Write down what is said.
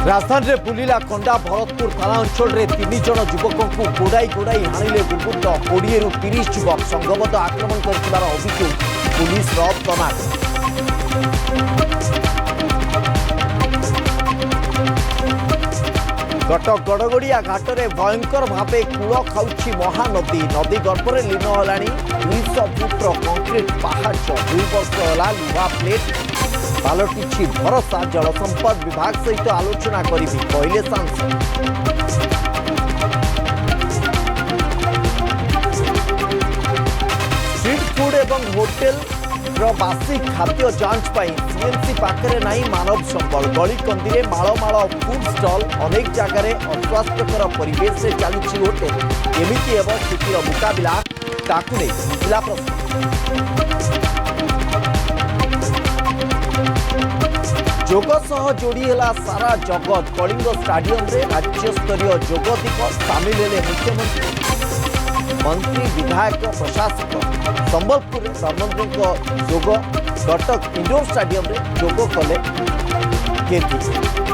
राजधानी में बुलिला कंडा भरतपुर थाना अंचल में 3 जन युवकों को गोड़ाई गोड़ाई हाणिले दुर्बृत्त 20 ରୁ 30 युवक संगबद्ध आक्रमण कर अभियोग पुलिस तनाक। कटक गड़गड़िया घाट में भयंकर भावे कूल खाऊची महानदी नदी गर्भर लीन होलानी 200 फुट्र कंक्रीट पहाड़ 2 वर्ष होला लुहा प्लेट पालटिछि भरोसा जल संपद विभाग सहित आलोचना करी कहले सांसद। स्ट्रीट फूड एवं होटेल बासी खाद्य जांच पाई सीएमसी पाखरे नहीं मानव संबल गलीकंदी में मालमाल फूड स्टल अनेक जगह अस्वास्थ्यकर परिवेश से चलुछि होटेल एमिति एवं स्थितिर मुकाबिला ताकु नै जिला प्रश्न। जोग सह जोड़ी है सारा जगत कलिंग स्टाडियम रे राज्य स्तरीय जोग दिवस सामिल हेले मुख्यमंत्री मंत्री विधायक प्रशासक संबलपुर में प्रधानमंत्री जोग कटक इंडोर स्टाडियम रे जोग कले केपी।